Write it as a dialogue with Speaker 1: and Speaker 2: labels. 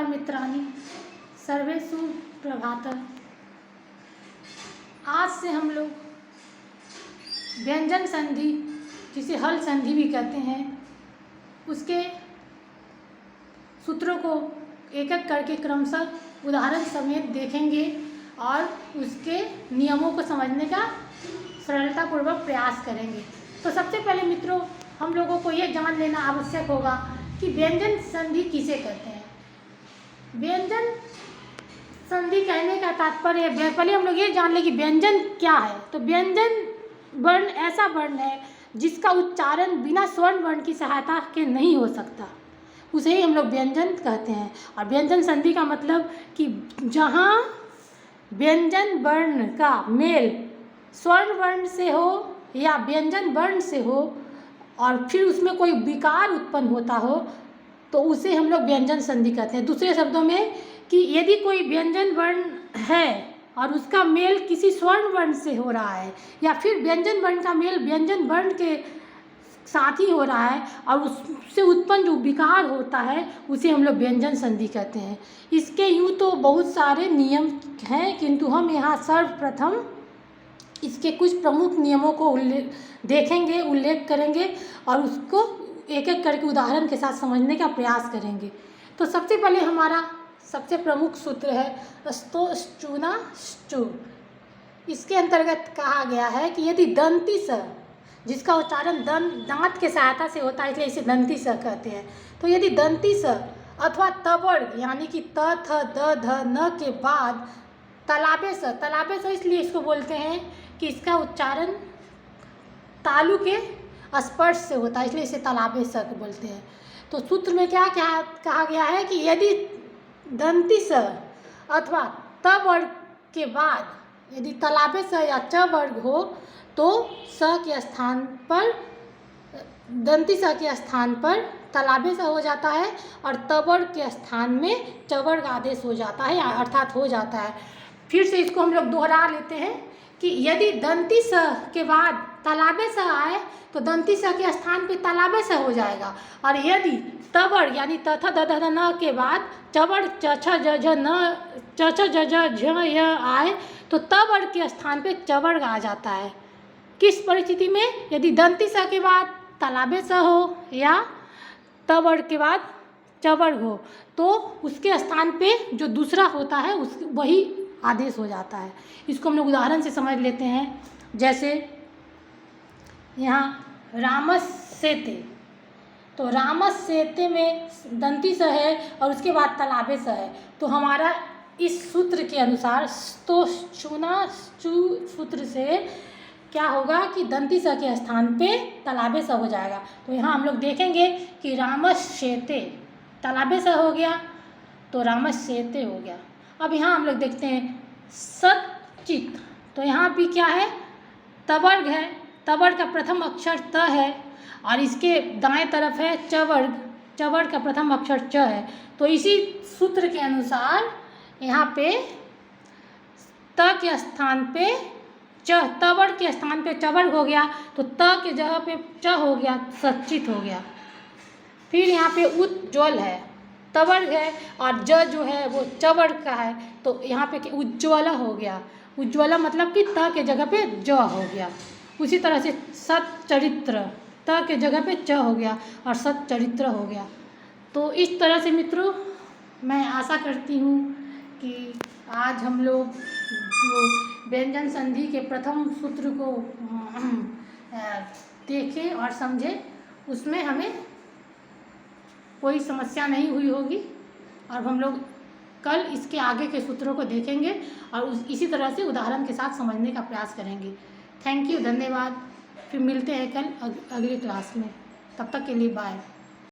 Speaker 1: नमस्कार मित्राणि, सर्वे सुप्रभातम्। आज से हम लोग व्यंजन संधि, जिसे हल संधि भी कहते हैं, उसके सूत्रों को एक एक करके क्रमशः उदाहरण समेत देखेंगे और उसके नियमों को समझने का सरलतापूर्वक प्रयास करेंगे। तो सबसे पहले मित्रों, हम लोगों को ये जान लेना आवश्यक होगा कि व्यंजन संधि किसे कहते हैं। व्यंजन संधि कहने का तात्पर्य, पहले हम लोग ये जान लें कि व्यंजन क्या है। तो व्यंजन वर्ण ऐसा वर्ण है जिसका उच्चारण बिना स्वर्ण वर्ण की सहायता के नहीं हो सकता, उसे ही हम लोग व्यंजन कहते हैं। और व्यंजन संधि का मतलब कि जहाँ व्यंजन वर्ण का मेल स्वर्ण वर्ण से हो या व्यंजन वर्ण से हो और फिर उसमें कोई विकार उत्पन्न होता हो तो उसे हम लोग व्यंजन संधि कहते हैं। दूसरे शब्दों में कि यदि कोई व्यंजन वर्ण है और उसका मेल किसी स्वर्ण वर्ण से हो रहा है या फिर व्यंजन वर्ण का मेल व्यंजन वर्ण के साथ ही हो रहा है और उससे उत्पन्न जो विकार होता है उसे हम लोग व्यंजन संधि कहते हैं। इसके यूँ तो बहुत सारे नियम हैं, किंतु हम यहाँ सर्वप्रथम इसके कुछ प्रमुख नियमों को उल्लेख करेंगे और उसको एक एक करके उदाहरण के साथ समझने का प्रयास करेंगे। तो सबसे पहले हमारा सबसे प्रमुख सूत्र है स्तो श्चूना श्चू। इसके अंतर्गत कहा गया है कि यदि दंती स, जिसका उच्चारण दांत के सहायता से होता है इसलिए इसे दंती स कहते हैं, तो यदि दंती स अथवा तवर्ग यानी कि त थ द ध न के बाद तलाबे स इसलिए इसको बोलते हैं कि इसका उच्चारण तालु के स्पर्श से होता है, इसलिए इसे तलाबे स बोलते हैं। तो सूत्र में क्या क्या कहा गया है कि यदि दंती स अथवा त वर्ग के बाद यदि तलाबे स या च वर्ग हो तो स के स्थान पर दंती स के स्थान पर तलाबे स हो जाता है और त वर्ग के स्थान में च वर्ग आदेश हो जाता है, अर्थात हो जाता है। फिर से इसको हम लोग दोहरा लेते हैं कि यदि दंती स के बाद तलाबे स आए तो दंती स के स्थान पे तलाबे स हो जाएगा, और यदि तवर्ग यानी त थ द ध न के बाद चवर्ग च छ ज झ न च छ ज झ झ य आए तो तवर्ग के स्थान पे चवर्ग आ जाता है। किस परिस्थिति में? यदि दंती स के बाद तलाबे स हो या तवर्ग के बाद चवर्ग हो तो उसके स्थान पे जो दूसरा होता है उस वही आदेश हो जाता है। इसको हम लोग उदाहरण से समझ लेते हैं। जैसे यहाँ रामस्येते, तो रामस्येते में दंती स है और उसके बाद तलाबे स है, तो हमारा इस सूत्र के अनुसार स्तो श्चूना श्चू सूत्र से क्या होगा कि दंती स के स्थान पे तलाबे स हो जाएगा। तो यहाँ हम लोग देखेंगे कि रामस्येते तलाबे स हो गया तो रामस्येते हो गया। अब यहाँ हम लोग देखते हैं सचित, तो यहाँ भी क्या है? तवर्ग है, तवर्ग का प्रथम अक्षर त है और इसके दाएं तरफ है चवर्ग, चवर्ग का प्रथम अक्षर च है। तो इसी सूत्र के अनुसार यहाँ पे त के स्थान पे च, तवर्ग के स्थान पे चवर्ग हो गया तो त के जगह पे च हो गया, सचित हो गया। फिर यहाँ पे उज्ज्वल है, तवर्ग है और ज जो है वो चवर्ग का है तो यहाँ पे उज्ज्वला हो गया, उज्ज्वला मतलब कि त के जगह पे ज हो गया। उसी तरह से सच्चरित्र, त के जगह पे च हो गया और सच्चरित्र हो गया। तो इस तरह से मित्रों मैं आशा करती हूँ कि आज हम लोग जो व्यंजन संधि के प्रथम सूत्र को देखें और समझें, उसमें हमें कोई समस्या नहीं हुई होगी और हम लोग कल इसके आगे के सूत्रों को देखेंगे और इसी तरह से उदाहरण के साथ समझने का प्रयास करेंगे। थैंक यू, धन्यवाद। फिर मिलते हैं कल अगली क्लास में, तब तक के लिए बाय।